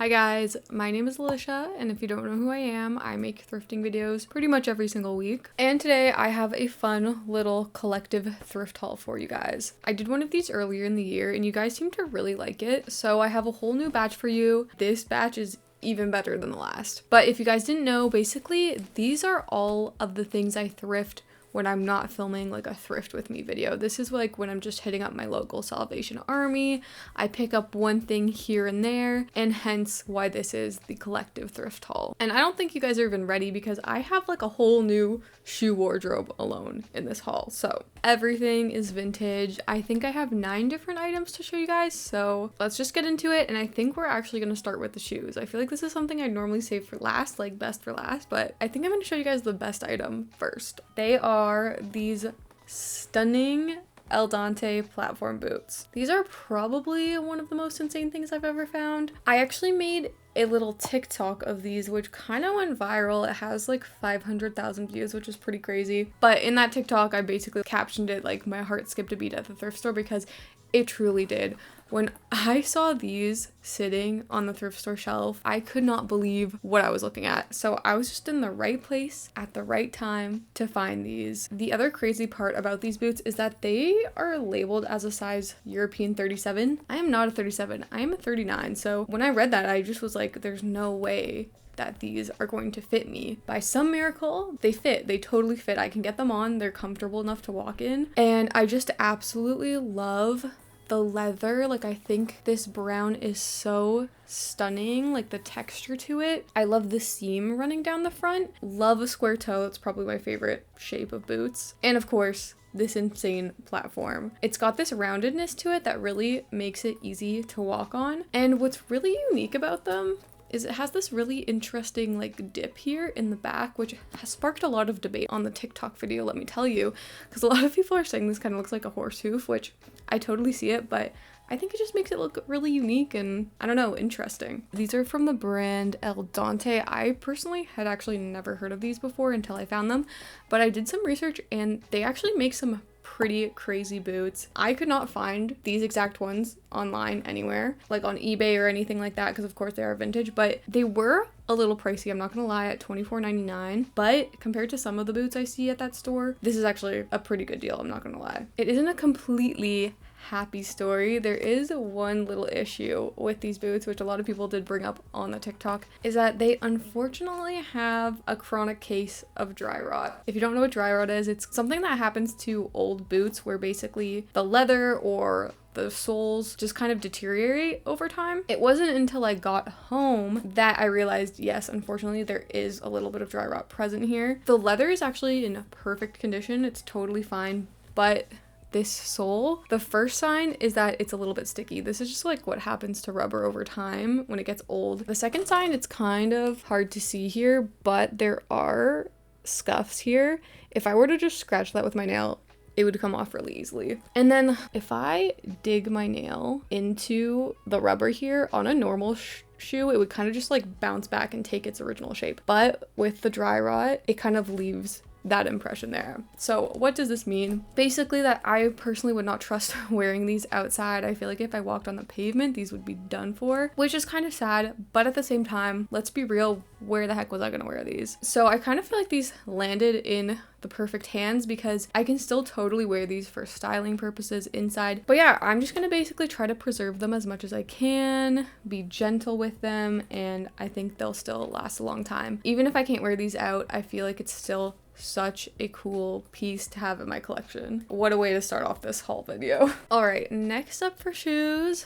Hi guys, my name is Alicia, and if you don't know who I am, I make thrifting videos pretty much every single week. And today I have a fun little collective thrift haul for you guys. I did one of these earlier in the year and you guys seem to really like it, so I have a whole new batch for you. This batch is even better than the last. But if you guys didn't know, basically these are all of the things I thrift when I'm not filming like a thrift with me video. This is like when I'm just hitting up my local Salvation Army. I pick up one thing here and there, and hence why this is the collective thrift haul. And I don't think you guys are even ready because I have like a whole new shoe wardrobe alone in this haul. So everything is vintage. I think I have 9 different items to show you guys, so let's just get into it. And I think we're actually gonna start with the shoes. I feel like this is something I'd normally save for last, like best for last, but I think I'm gonna show you guys the best item first. They are these stunning El Dante platform boots. These are probably one of the most insane things I've ever found. I actually made a little TikTok of these, which kind of went viral. It has like 500,000 views, which is pretty crazy. But in that TikTok, I basically captioned it like my heart skipped a beat at the thrift store because it truly did. When I saw these sitting on the thrift store shelf, I could not believe what I was looking at. So I was just in the right place at the right time to find these. The other crazy part about these boots is that they are labeled as a size European 37. I am not a 37, I am a 39. So when I read that, I just was like, there's no way that these are going to fit me. By some miracle, they fit. They totally fit. I can get them on. They're comfortable enough to walk in. And I just absolutely love the leather. Like, I think this brown is so stunning, like the texture to it. I love the seam running down the front. Love a square toe. It's probably my favorite shape of boots. And of course, this insane platform. It's got this roundedness to it that really makes it easy to walk on. And what's really unique about them is it has this really interesting like dip here in the back, which has sparked a lot of debate on the TikTok video, let me tell you, because a lot of people are saying this kind of looks like a horse hoof, which I totally see it, but I think it just makes it look really unique and, I don't know, interesting. These are from the brand El Dante. I personally had actually never heard of these before until I found them, but I did some research and they actually make some pretty crazy boots. I could not find these exact ones online anywhere, like on eBay or anything like that, because of course they are vintage, but they were a little pricey, I'm not gonna lie, at $24.99, but compared to some of the boots I see at that store, this is actually a pretty good deal, I'm not gonna lie. It isn't a completely happy story. There is one little issue with these boots, which a lot of people did bring up on the TikTok, is that they unfortunately have a chronic case of dry rot. If you don't know what dry rot is, it's something that happens to old boots where basically the leather or the soles just kind of deteriorate over time. It wasn't until I got home that I realized, yes, unfortunately, there is a little bit of dry rot present here. The leather is actually in perfect condition. It's totally fine, but this sole, the first sign is that it's a little bit sticky. This is just like what happens to rubber over time when it gets old. The second sign, it's kind of hard to see here, but there are scuffs here. If I were to just scratch that with my nail, it would come off really easily. And then if I dig my nail into the rubber here on a normal shoe, it would kind of just like bounce back and take its original shape. But with the dry rot, it kind of leaves that impression there. So what does this mean? Basically that I personally would not trust wearing these outside. I feel like if I walked on the pavement, these would be done for, which is kind of sad, but at the same time, let's be real, where the heck was I gonna wear these? So I kind of feel like these landed in the perfect hands because I can still totally wear these for styling purposes inside. But yeah, I'm just gonna basically try to preserve them as much as I can, be gentle with them, and I think they'll still last a long time. Even if I can't wear these out, I feel like it's still such a cool piece to have in my collection. What a way to start off this haul video. All right, next up for shoes,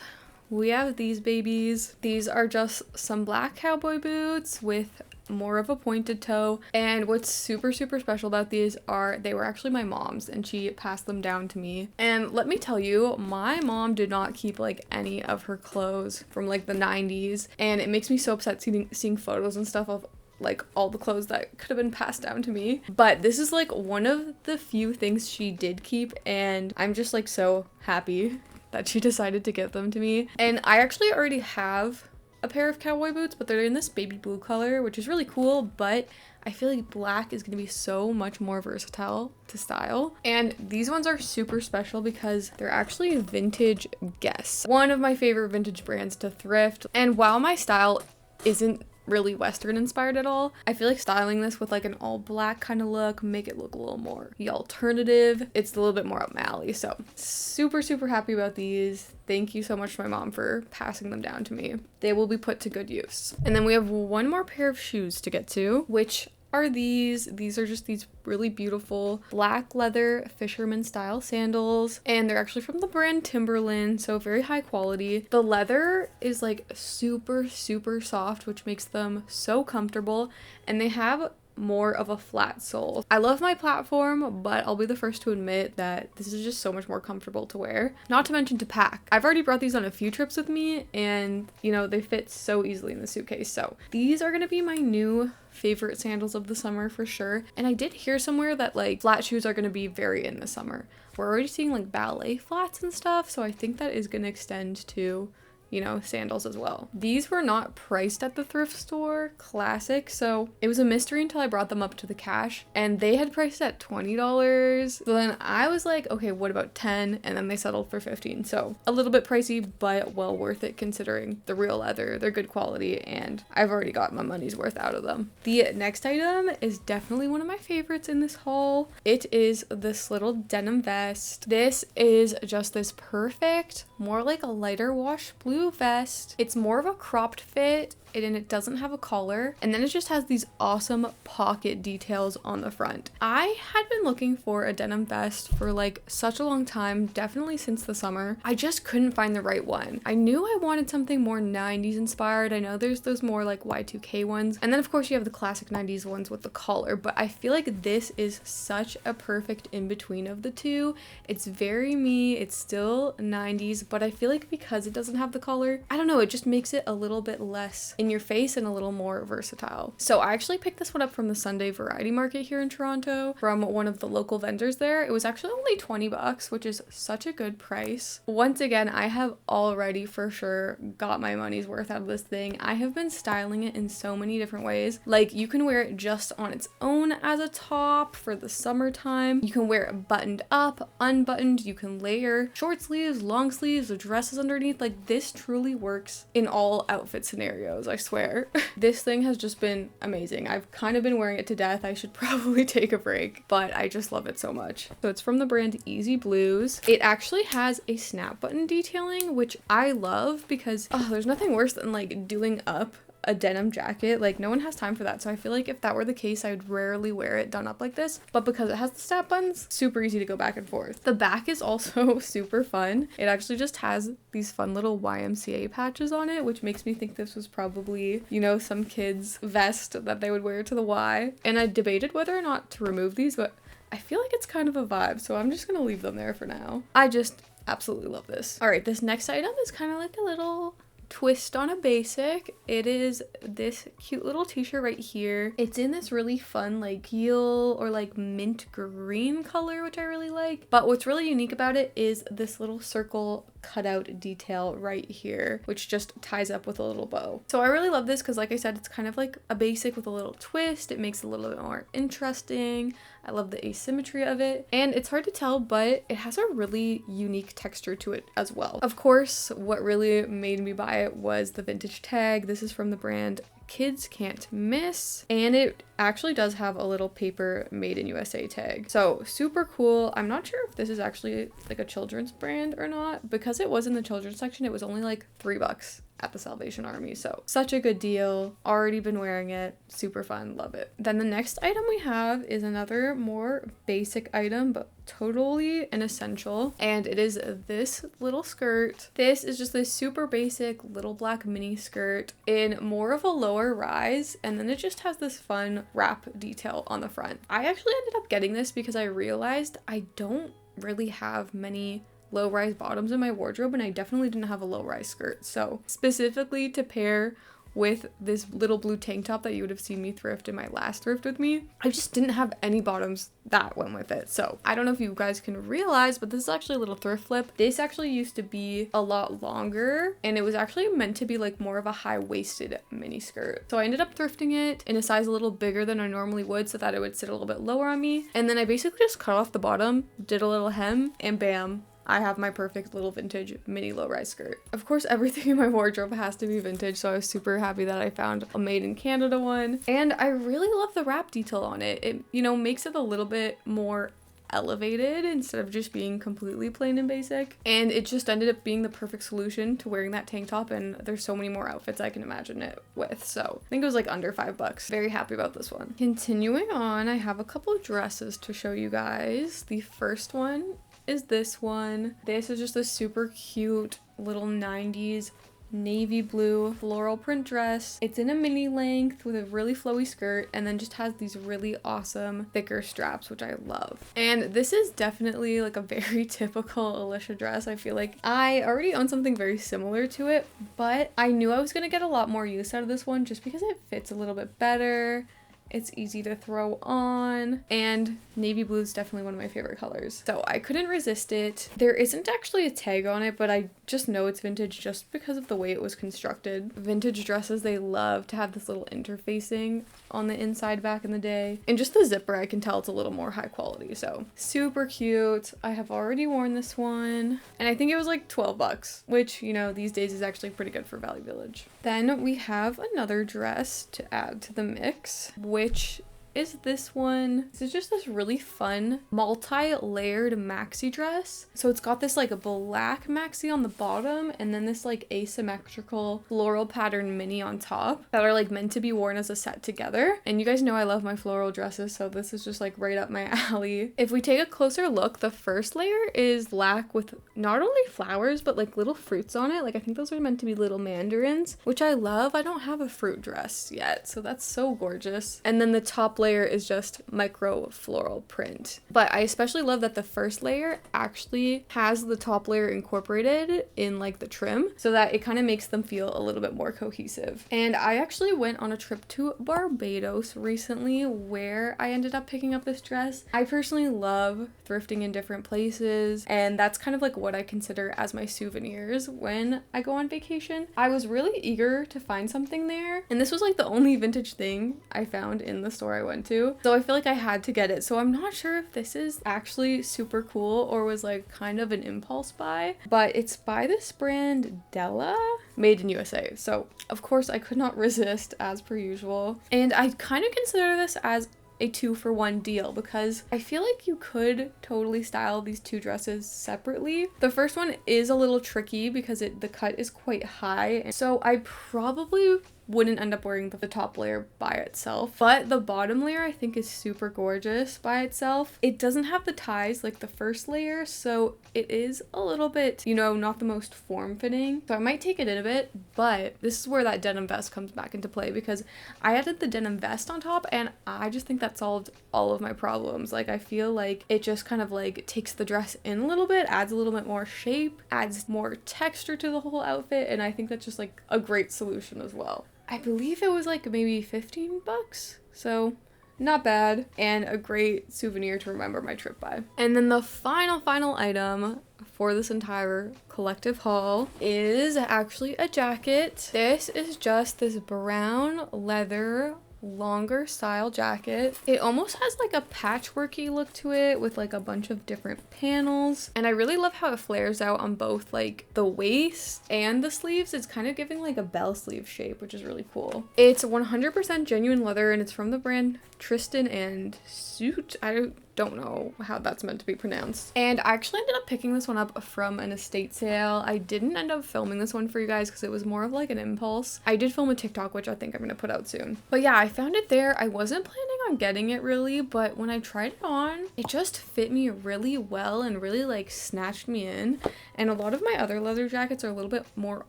we have these babies. These are just some black cowboy boots with more of a pointed toe, and what's super special about these are they were actually my mom's and she passed them down to me. And let me tell you, my mom did not keep like any of her clothes from like the 90s, and it makes me so upset seeing photos and stuff of like all the clothes that could have been passed down to me. But this is like one of the few things she did keep, and I'm just like so happy that she decided to give them to me. And I actually already have a pair of cowboy boots, but they're in this baby blue color, which is really cool, but I feel like black is going to be so much more versatile to style. And these ones are super special because they're actually vintage Guess, one of my favorite vintage brands to thrift. And while my style isn't really Western inspired at all, I feel like styling this with like an all black kind of look, make it look a little more the alternative. It's a little bit more up my alley. So super, super happy about these. Thank you so much to my mom for passing them down to me. They will be put to good use. And then we have one more pair of shoes to get to, which are these. These are just these really beautiful black leather fisherman style sandals, and they're actually from the brand Timberland, so very high quality. The leather is like super, super soft, which makes them so comfortable, and they have more of a flat sole. I love my platform, but I'll be the first to admit that this is just so much more comfortable to wear, not to mention to pack. I've already brought these on a few trips with me, and you know, they fit so easily in the suitcase. So these are gonna be my new favorite sandals of the summer for sure. And I did hear somewhere that like flat shoes are gonna be very in the summer. We're already seeing like ballet flats and stuff, so I think that is gonna extend to, you know, sandals as well. These were not priced at the thrift store, classic, so it was a mystery until I brought them up to the cash, and they had priced at $20. So then I was like, okay, what about 10? And then they settled for 15. So a little bit pricey, but well worth it considering the real leather. They're good quality, and I've already got my money's worth out of them. The next item is definitely one of my favorites in this haul. It is this little denim vest. This is just this perfect, more like a lighter wash blue vest. It's more of a cropped fit, and it doesn't have a collar, and then it just has these awesome pocket details on the front. I had been looking for a denim vest for like such a long time, definitely since the summer. I just couldn't find the right one. I knew I wanted something more 90s inspired. I know there's those more like Y2K ones, and then of course you have the classic 90s ones with the collar, but I feel like this is such a perfect in-between of the two. It's very me, it's still 90s, but I feel like because it doesn't have the collar, I don't know, it just makes it a little bit less in your face and a little more versatile. So I actually picked this one up from the Sunday Variety Market here in Toronto from one of the local vendors there. It was actually only $20, which is such a good price. Once again, I have already for sure got my money's worth out of this thing. I have been styling it in so many different ways. Like, you can wear it just on its own as a top for the summertime. You can wear it buttoned up, unbuttoned. You can layer short sleeves, long sleeves, or dresses underneath. Like, this truly works in all outfit scenarios, I swear. This thing has just been amazing. I've kind of been wearing it to death. I should probably take a break, but I just love it so much. So it's from the brand Easy Blues. It actually has a snap button detailing, which I love because there's nothing worse than like doing up a denim jacket. Like, no one has time for that. So I feel like if that were the case, I would rarely wear it done up like this, but because it has the snap buttons, super easy to go back and forth. The back is also super fun. It actually just has these fun little YMCA patches on it, which makes me think this was probably, you know, some kid's vest that they would wear to the Y. And I debated whether or not to remove these, but I feel like it's kind of a vibe, so I'm just gonna leave them there for now. I just absolutely love this. All right, this next item is kind of like a little twist on a basic. It is this cute little t-shirt right here. It's in this really fun like teal or like mint green color, which I really like. But what's really unique about it is this little circle cutout detail right here, which just ties up with a little bow. So I really love this because, like I said, it's kind of like a basic with a little twist. It makes it a little bit more interesting. I love the asymmetry of it, and it's hard to tell, but it has a really unique texture to it as well. Of course, what really made me buy it was the vintage tag. This is from the brand Kids Can't Miss, and it actually does have a little paper made in USA tag. So super cool. I'm not sure if this is actually like a children's brand or not. Because it was in the children's section, it was only like $3 at the Salvation Army. So such a good deal. Already been wearing it. Super fun. Love it. Then the next item we have is another more basic item, but totally an essential, and it is this little skirt. This is just this super basic little black mini skirt in more of a lower rise, and then it just has this fun wrap detail on the front. I actually ended up getting this because I realized I don't really have many low-rise bottoms in my wardrobe, and I definitely didn't have a low-rise skirt. So specifically to pair with this little blue tank top that you would have seen me thrift in my last thrift with me. I just didn't have any bottoms that went with it. So I don't know if you guys can realize, but this is actually a little thrift flip. This actually used to be a lot longer, and it was actually meant to be like more of a high-waisted mini skirt. So I ended up thrifting it in a size a little bigger than I normally would so that it would sit a little bit lower on me. And then I basically just cut off the bottom, did a little hem, and bam, I have my perfect little vintage mini low-rise skirt. Of course, everything in my wardrobe has to be vintage, so I was super happy that I found a made in Canada one. And I really love the wrap detail on it. It, you know, makes it a little bit more elevated instead of just being completely plain and basic. And it just ended up being the perfect solution to wearing that tank top, and there's so many more outfits I can imagine it with. So I think it was like under $5. Very happy about this one. Continuing on, I have a couple of dresses to show you guys. The first one is this one. This is just a super cute little 90s navy blue floral print dress. It's in a mini length with a really flowy skirt, and then just has these really awesome thicker straps, which I love. And this is definitely like a very typical Alicia dress. I feel like I already own something very similar to it, but I knew I was gonna get a lot more use out of this one just because it fits a little bit better. It's easy to throw on, and navy blue is definitely one of my favorite colors. So I couldn't resist it. There isn't actually a tag on it, but I just know it's vintage just because of the way it was constructed. Vintage dresses, they love to have this little interfacing on the inside back in the day. And just the zipper, I can tell it's a little more high quality. So super cute. I have already worn this one, and I think it was like $12, which, you know, these days is actually pretty good for Value Village. Then we have another dress to add to the mix, which is this one. This is just this really fun multi-layered maxi dress. So it's got this like a black maxi on the bottom, and then this like asymmetrical floral pattern mini on top that are like meant to be worn as a set together. And you guys know I love my floral dresses, so this is just like right up my alley. If we take a closer look, the first layer is black with not only flowers but like little fruits on it. Like I think those are meant to be little mandarins, which I love. I don't have a fruit dress yet, so that's so gorgeous. And then the top layer is just micro floral print. But I especially love that the first layer actually has the top layer incorporated in like the trim, so that it kind of makes them feel a little bit more cohesive. And I actually went on a trip to Barbados recently where I ended up picking up this dress. I personally love thrifting in different places, and that's kind of like what I consider as my souvenirs when I go on vacation. I was really eager to find something there, and this was like the only vintage thing I found in the store I went to, so I feel like I had to get it. So I'm not sure if this is actually super cool or was like kind of an impulse buy, but it's by this brand Della, made in USA. So of course I could not resist as per usual, and I kind of consider this as a 2-for-1 deal because I feel like you could totally style these two dresses separately. The first one is a little tricky because the cut is quite high, so I probably wouldn't end up wearing the top layer by itself, but the bottom layer I think is super gorgeous by itself. It doesn't have the ties like the first layer, so it is a little bit, you know, not the most form-fitting, so I might take it in a bit. But this is where that denim vest comes back into play, because I added the denim vest on top, and I just think that solved all of my problems. Like I feel like it just kind of like takes the dress in a little bit, adds a little bit more shape, adds more texture to the whole outfit, and I think that's just like a great solution as well. I believe it was like maybe $15, so not bad, and a great souvenir to remember my trip by. And then the final item for this entire collective haul is actually a jacket. This is just this brown leather longer style jacket. It almost has like a patchworky look to it with like a bunch of different panels, and I really love how it flares out on both like the waist and the sleeves. It's kind of giving like a bell sleeve shape, which is really cool. It's 100% genuine leather, and it's from the brand Tristan and Suit. I don't know how that's meant to be pronounced. And I actually ended up picking this one up from an estate sale. I didn't end up filming this one for you guys because it was more of like an impulse. I did film a TikTok, which I think I'm gonna put out soon. But yeah, I found it there. I wasn't planning on getting it really, but when I tried it on, it just fit me really well and really like snatched me in. And a lot of my other leather jackets are a little bit more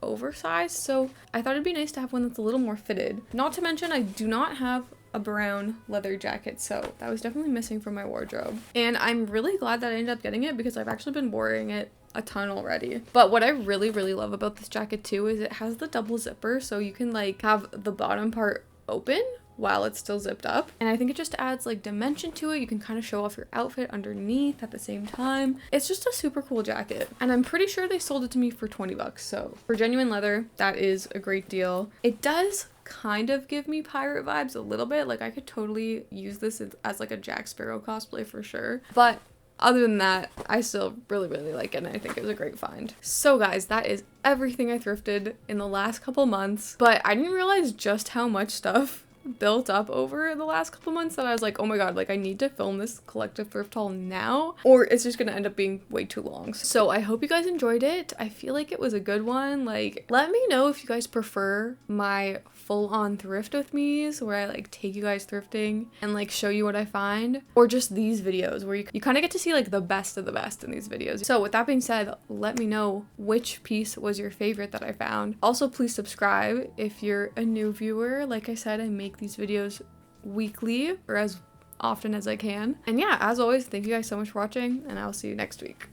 oversized, so I thought it'd be nice to have one that's a little more fitted. Not to mention, I do not have a brown leather jacket, so that was definitely missing from my wardrobe. And I'm really glad that I ended up getting it because I've actually been wearing it a ton already. But what I really love about this jacket too is it has the double zipper, so you can like have the bottom part open while it's still zipped up, and I think it just adds like dimension to it. You can kind of show off your outfit underneath at the same time. It's just a super cool jacket, and I'm pretty sure they sold it to me for 20 bucks, so for genuine leather, that is a great deal. It does kind of give me pirate vibes a little bit. Like I could totally use this as like a Jack Sparrow cosplay for sure, but other than that, I still really like it, and I think it was a great find. So guys, that is everything I thrifted in the last couple months, but I didn't realize just how much stuff built up over the last couple months that I was like, oh my god, like I need to film this collective thrift haul now, or it's just gonna end up being way too long. So I hope you guys enjoyed it. I feel like it was a good one. Like, let me know if you guys prefer my full-on thrift with me's where I like take you guys thrifting and like show you what I find, or just these videos where you kind of get to see like the best of the best in these videos. So with that being said, let me know which piece was your favorite that I found. Also, please subscribe if you're a new viewer. Like I said, I make these videos weekly or as often as I can. And yeah, as always, thank you guys so much for watching, and I'll see you next week.